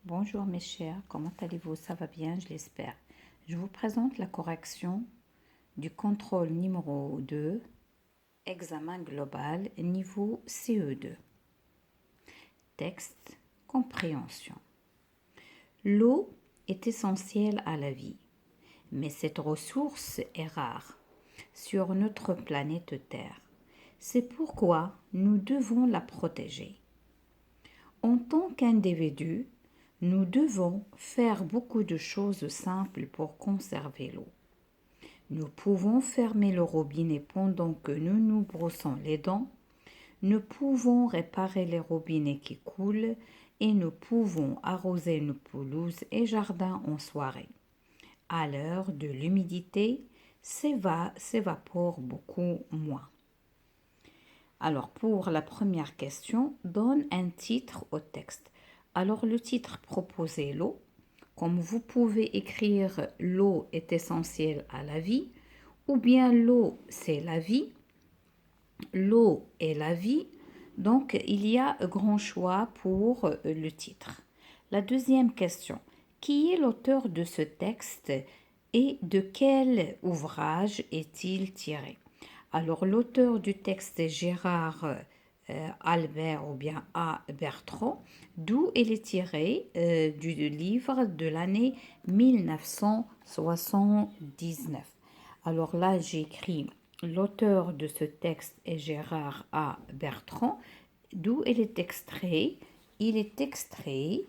Bonjour mes chers, comment allez-vous? Ça va bien, je l'espère. Je vous présente la correction du contrôle numéro 2, examen global, niveau CE2. Texte, compréhension. L'eau est essentielle à la vie, mais cette ressource est rare sur notre planète Terre. C'est pourquoi nous devons la protéger. En tant qu'individus, nous devons faire beaucoup de choses simples pour conserver l'eau. Nous pouvons fermer le robinet pendant que nous nous brossons les dents. Nous pouvons réparer les robinets qui coulent et nous pouvons arroser nos pelouses et jardins en soirée. À l'heure de l'humidité, s'évapore beaucoup moins. Alors, pour la première question, donne un titre au texte. Alors, le titre proposé, l'eau. Comme vous pouvez écrire l'eau est essentielle à la vie, ou bien l'eau c'est la vie, l'eau est la vie. Donc, il y a grand choix pour le titre. La deuxième question, qui est l'auteur de ce texte et de quel ouvrage est-il tiré? Alors, l'auteur du texte est Gérard Albert ou bien A. Bertrand, d'où il est tiré du livre de l'année 1979. Alors là, j'ai écrit l'auteur de ce texte est Gérard A. Bertrand, d'où il est extrait. Il est extrait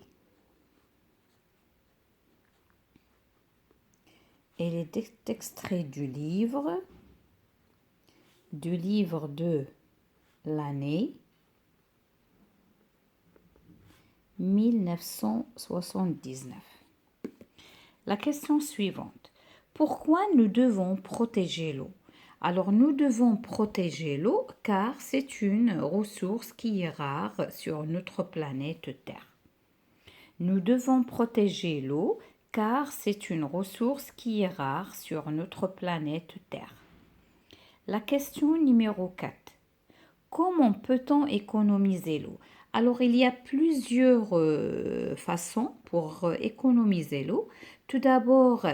du livre de l'année 1979. La question suivante. Pourquoi nous devons protéger l'eau? Alors nous devons protéger l'eau car c'est une ressource qui est rare sur notre planète Terre. Nous devons protéger l'eau car c'est une ressource qui est rare sur notre planète Terre. La question numéro 4. Comment peut-on économiser l'eau? Alors, il y a plusieurs façons pour économiser l'eau. Tout d'abord,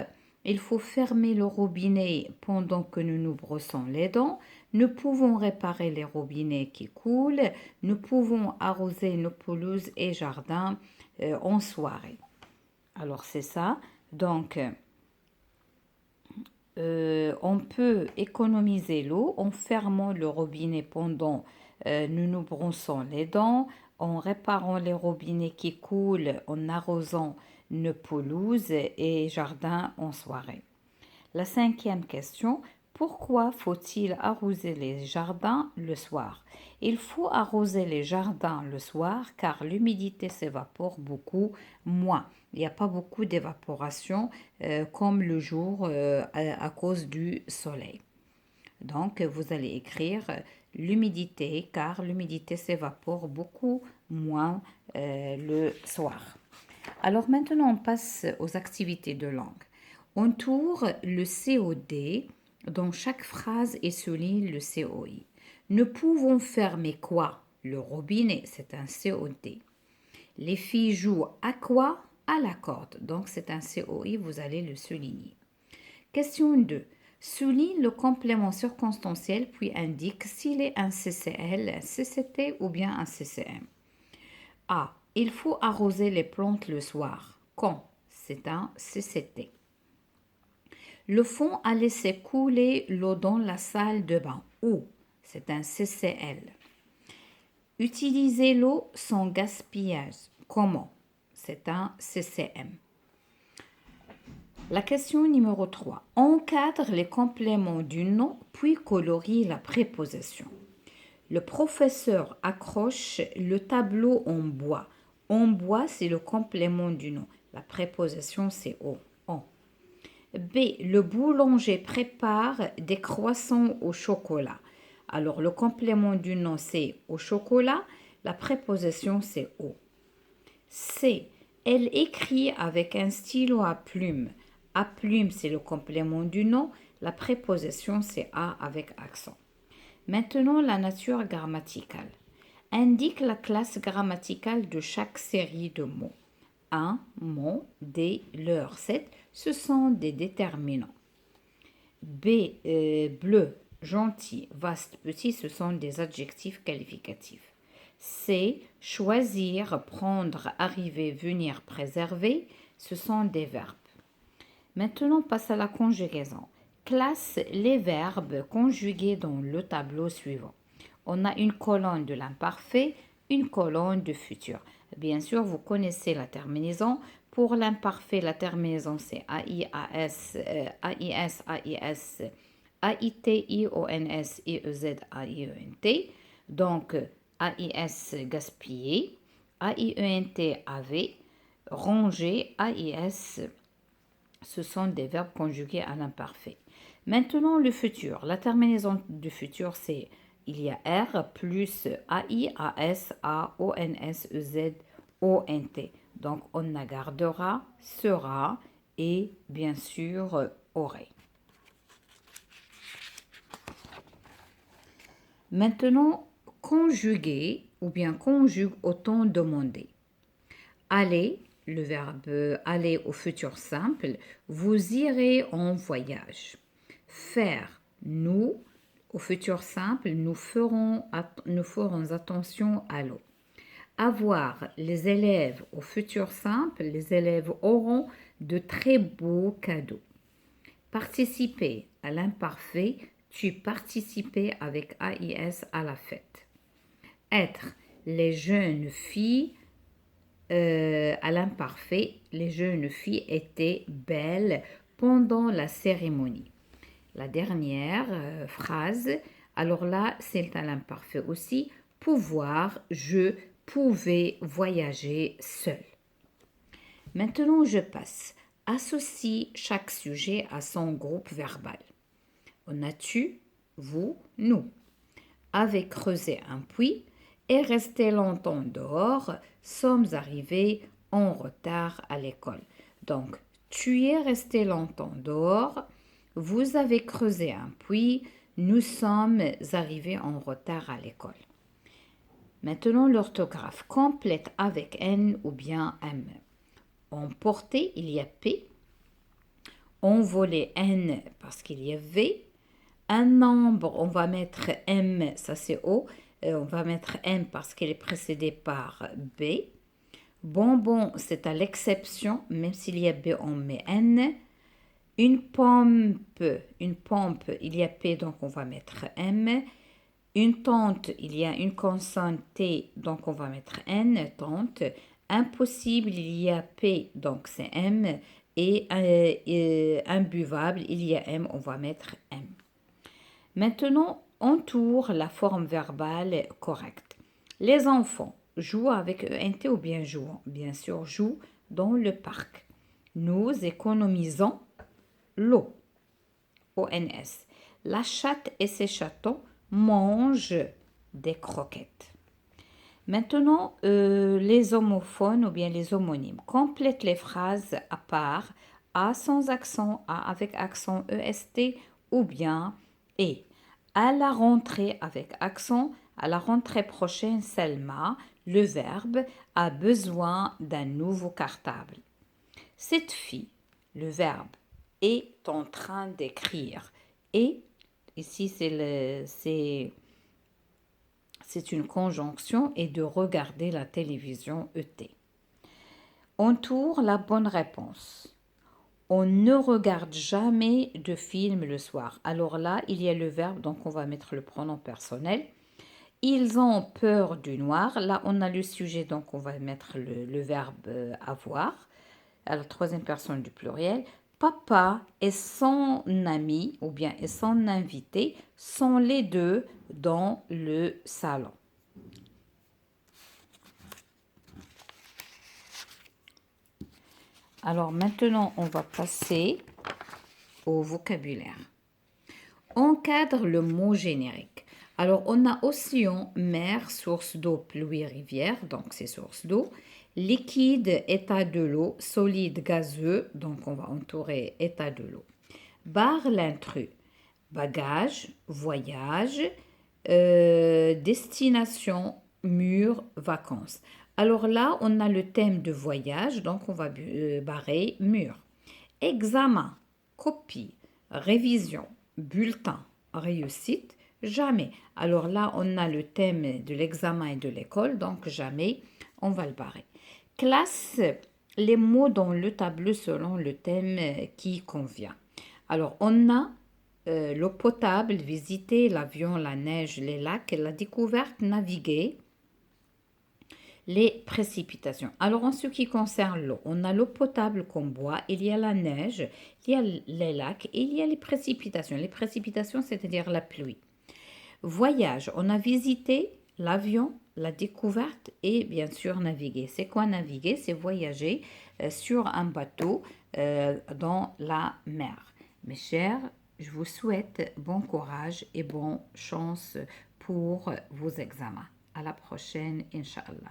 il faut fermer le robinet pendant que nous nous brossons les dents. Nous pouvons réparer les robinets qui coulent. Nous pouvons arroser nos pelouses et jardins en soirée. Alors, c'est ça. Donc, on peut économiser l'eau en fermant le robinet pendant nous nous brossons les dents, en réparant les robinets qui coulent, en arrosant nos pelouses et jardins en soirée. La cinquième question, pourquoi faut-il arroser les jardins le soir? Il faut arroser les jardins le soir car l'humidité s'évapore beaucoup moins. Il n'y a pas beaucoup d'évaporation comme le jour à cause du soleil. Donc, vous allez écrire l'humidité car l'humidité s'évapore beaucoup moins le soir. Alors maintenant, on passe aux activités de langue. On tourne le COD dans chaque phrase et souligne le COI. Nous pouvons fermer quoi? Le robinet, c'est un COD. Les filles jouent à quoi? À la corde. Donc c'est un COI, vous allez le souligner. Question 2. Souligne le complément circonstanciel puis indique s'il est un CCL, un CCT ou bien un CCM. A. Il faut arroser les plantes le soir. Quand? C'est un CCT. Le fond a laissé couler l'eau dans la salle de bain. Où? C'est un CCL. Utiliser l'eau sans gaspillage. Comment? C'est un CCM. La question numéro 3. Encadre les compléments du nom puis colorie la préposition. Le professeur accroche le tableau en bois. En bois, c'est le complément du nom. La préposition, c'est au. En. B. Le boulanger prépare des croissants au chocolat. Alors, le complément du nom, c'est au chocolat. La préposition, c'est au. C. Elle écrit avec un stylo à plume. À plume, c'est le complément du nom. La préposition, c'est à avec accent. Maintenant, la nature grammaticale. Indique la classe grammaticale de chaque série de mots. un, mon, des, leur, cette, ce sont des déterminants. B, bleu, gentil, vaste, petit, ce sont des adjectifs qualificatifs. C, choisir, prendre, arriver, venir, préserver, ce sont des verbes. Maintenant, on passe à la conjugaison. Classe les verbes conjugués dans le tableau suivant. On a une colonne de l'imparfait, une colonne de futur. Bien sûr, vous connaissez la terminaison. Pour l'imparfait, la terminaison c'est AIAS, AIS, AIS, AIT, IONS, IEZ, AIENT. Donc, AIS, gaspiller, AIENT, avait, ranger, AIS, ce sont des verbes conjugués à l'imparfait. Maintenant, le futur. La terminaison du futur, c'est il y a R plus AI, AS, A, ONS, EZ, ONT. Donc, on a gardera, sera et bien sûr aurait. Maintenant, conjuguer ou bien conjugue au temps demandé. Aller, le verbe aller au futur simple, vous irez en voyage. Faire, nous, au futur simple, nous ferons attention à l'eau. Avoir, les élèves, au futur simple, les élèves auront de très beaux cadeaux. Participer, à l'imparfait, tu participais avec AIS à la fête. Être, les jeunes filles, à l'imparfait, les jeunes filles étaient belles pendant la cérémonie. La dernière phrase, alors là, c'est à l'imparfait aussi. Pouvoir, je pouvais voyager seul. Maintenant, je passe. Associe chaque sujet à son groupe verbal. On a tu, vous, nous. Avait creusé un puits et resté longtemps dehors, sommes arrivés en retard à l'école. Donc, tu es resté longtemps dehors, vous avez creusé un puits, nous sommes arrivés en retard à l'école. Maintenant, l'orthographe complète avec N ou bien M. Emporter, il y a P. Envoler N parce qu'il y a V. Un nombre, on va mettre M, ça c'est O. On va mettre M parce qu'elle est précédée par B. Bonbon, c'est à l'exception, même s'il y a B, on met N. Une pompe, il y a P, donc on va mettre M. Une tente, il y a une consonne T, donc on va mettre N, tente. Impossible, il y a P, donc c'est M. Et imbuvable, il y a M, on va mettre M. Maintenant, entoure la forme verbale correcte. Les enfants jouent avec ENT ou bien jouent. Bien sûr, jouent dans le parc. Nous économisons l'eau. ONS. La chatte et ses chatons mangent des croquettes. Maintenant, les homophones ou bien les homonymes. Complète les phrases à part, A sans accent, A avec accent EST ou bien E. À la rentrée avec accent, à la rentrée prochaine, Selma, le verbe, a besoin d'un nouveau cartable. Cette fille, le verbe, est en train d'écrire. Et ici, c'est une conjonction et de regarder la télévision ET. Entoure la bonne réponse. On ne regarde jamais de film le soir. Alors là, il y a le verbe, donc on va mettre le pronom personnel. Ils ont peur du noir. Là, on a le sujet, donc on va mettre le verbe avoir à la troisième personne du pluriel. Papa et son ami ou bien et son invité sont les deux dans le salon. Alors maintenant, on va passer au vocabulaire. Encadre le mot générique. Alors, on a océan, mer, source d'eau, pluie, rivière, donc c'est source d'eau. Liquide, état de l'eau. Solide, gazeux, donc on va entourer état de l'eau. Bar, l'intrus. Bagage, voyage. Destination, mur, vacances. Alors là, on a le thème de voyage, donc on va barrer mur. Examen, copie, révision, bulletin, réussite, jamais. Alors là, on a le thème de l'examen et de l'école, donc jamais, on va le barrer. Classe les mots dans le tableau selon le thème qui convient. Alors, on a l'eau potable, visiter, l'avion, la neige, les lacs, la découverte, naviguer, les précipitations. Alors, en ce qui concerne l'eau, on a l'eau potable qu'on boit, il y a la neige, il y a les lacs et il y a les précipitations. Les précipitations, c'est-à-dire la pluie. Voyage, on a visité l'avion, la découverte et bien sûr naviguer. C'est quoi naviguer? C'est voyager sur un bateau dans la mer. Mes chers, je vous souhaite bon courage et bonne chance pour vos examens. À la prochaine, Inch'Allah.